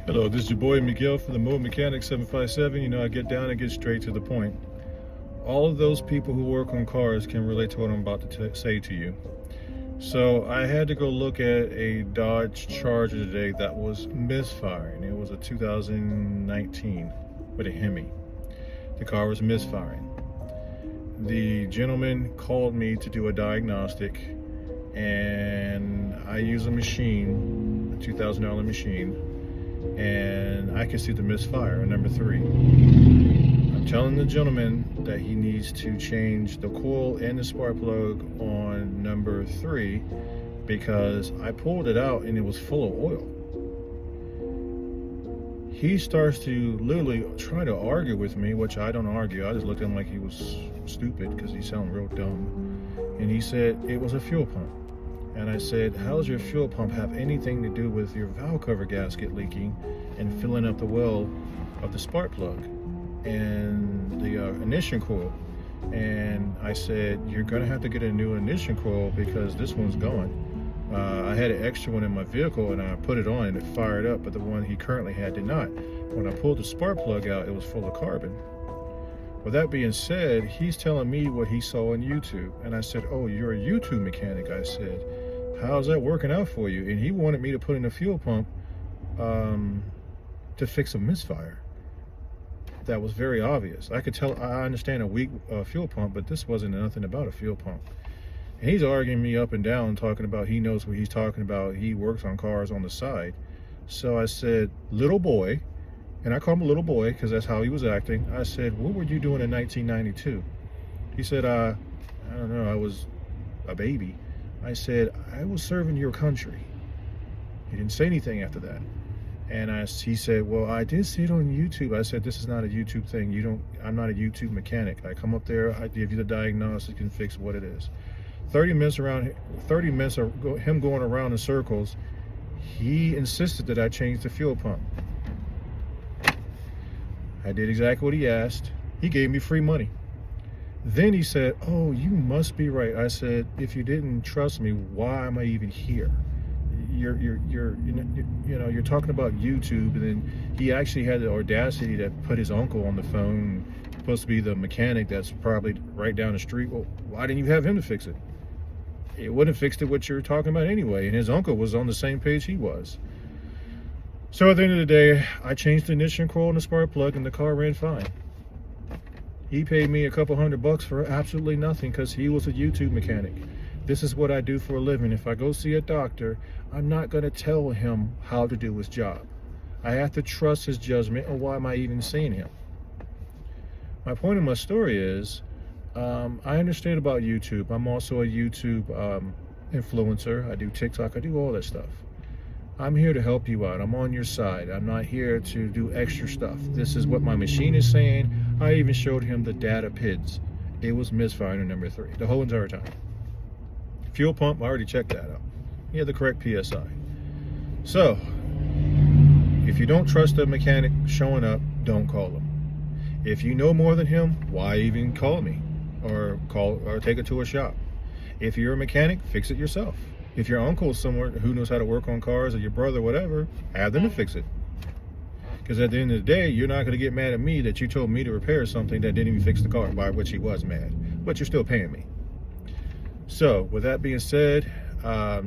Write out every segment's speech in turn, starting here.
Hello, this is your boy Miguel from the Mode Mechanic 757. You know, I get down and get straight to the point. All of those people who work on cars can relate to what I'm about to say to you. So I had to go look at a Dodge Charger today that was misfiring. It was a 2019 with a Hemi. The car was misfiring. The gentleman called me to do a diagnostic, and I use a machine, a $2,000 machine, and I can see the misfire on number 3. I'm telling the gentleman that he needs to change the coil and the spark plug on number 3 because I pulled it out and it was full of oil. He starts to literally try to argue with me, which I don't argue. I just looked at him like he was stupid because he sounded real dumb. And he said it was a fuel pump. And I said, how does your fuel pump have anything to do with your valve cover gasket leaking and filling up the well of the spark plug and the ignition coil? And I said, you're gonna have to get a new ignition coil because this one's gone. I had an extra one in my vehicle and I put it on and it fired up, but the one he currently had did not. When I pulled the spark plug out, it was full of carbon. With that being said, he's telling me what he saw on YouTube. And I said, oh, you're a YouTube mechanic, I said. How's that working out for you? And he wanted me to put in a fuel pump to fix a misfire. That was very obvious. I could tell, I understand a weak fuel pump, but this wasn't nothing about a fuel pump. And he's arguing me up and down, talking about he knows what he's talking about. He works on cars on the side. So I said, little boy, and I call him a little boy because that's how he was acting. I said, what were you doing in 1992? He said, I don't know, I was a baby. I said, I was serving your country. He didn't say anything after that. And he said, well, I did see it on YouTube. I said, this is not a YouTube thing. I'm not a YouTube mechanic. I come up there, I give you the diagnosis and fix what it is. 30 minutes of him going around in circles, he insisted that I change the fuel pump. I did exactly what he asked. He gave me free money. Then he said, oh, you must be right. I said, if you didn't trust me, why am I even here? You're talking about YouTube, and then he actually had the audacity to put his uncle on the phone, supposed to be the mechanic that's probably right down the street. Well, why didn't you have him to fix it? It wouldn't have fixed it what you're talking about anyway, and his uncle was on the same page he was. So at the end of the day, I changed the ignition coil and the spark plug, and the car ran fine. He paid me a couple $100 for absolutely nothing because he was a YouTube mechanic. This is what I do for a living. If I go see a doctor, I'm not going to tell him how to do his job. I have to trust his judgment, or why am I even seeing him? My point of my story is, I understand about YouTube. I'm also a YouTube influencer. I do TikTok. I do all that stuff. I'm here to help you out. I'm on your side. I'm not here to do extra stuff. This is what my machine is saying. I even showed him the data PIDs. It was misfiring on number 3 the whole entire time. Fuel pump, I already checked that out. He had the correct PSI. So, if you don't trust the mechanic showing up, don't call him. If you know more than him, why even call me? Or take it to a shop. If you're a mechanic, fix it yourself. If your uncle is somewhere who knows how to work on cars, or your brother, whatever, have them to fix it. Because at the end of the day, you're not going to get mad at me that you told me to repair something that didn't even fix the car, by which he was mad. But you're still paying me. So, with that being said,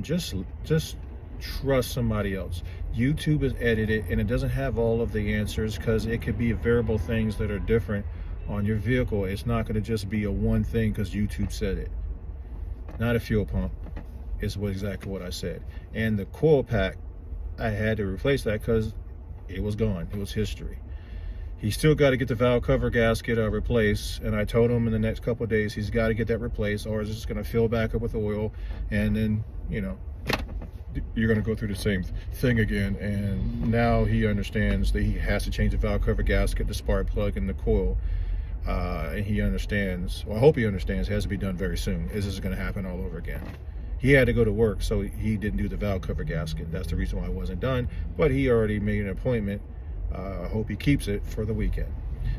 just trust somebody else. YouTube is edited, and it doesn't have all of the answers because it could be variable things that are different on your vehicle. It's not going to just be a one thing because YouTube said it. Not a fuel pump. Is exactly what I said. And the coil pack, I had to replace that because it was gone. It was history. He still got to get the valve cover gasket replaced, and I told him in the next couple of days he's got to get that replaced, or it's just going to fill back up with oil, and then you're going to go through the same thing again. And now he understands that he has to change the valve cover gasket, the spark plug, and the coil. And he understands, well, I hope he understands, it has to be done very soon. This is going to happen all over again. He had to go to work, so he didn't do the valve cover gasket. That's the reason why it wasn't done, but he already made an appointment. I hope he keeps it for the weekend.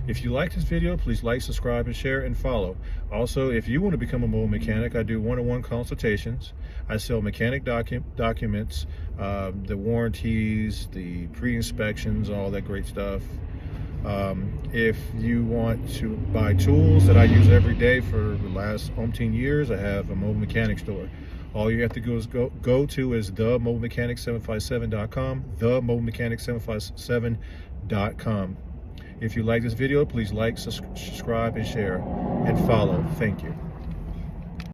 If you like this video, please like, subscribe, and share, and follow. Also, if you want to become a mobile mechanic, I do one-on-one consultations. I sell mechanic documents, the warranties, the pre-inspections, all that great stuff. If you want to buy tools that I use every day for the last umpteen years, I have a mobile mechanic store. All you have to go is go to is themobilemechanic757.com, themobilemechanic757.com. If you like this video, please like, subscribe, and share, and follow. Thank you.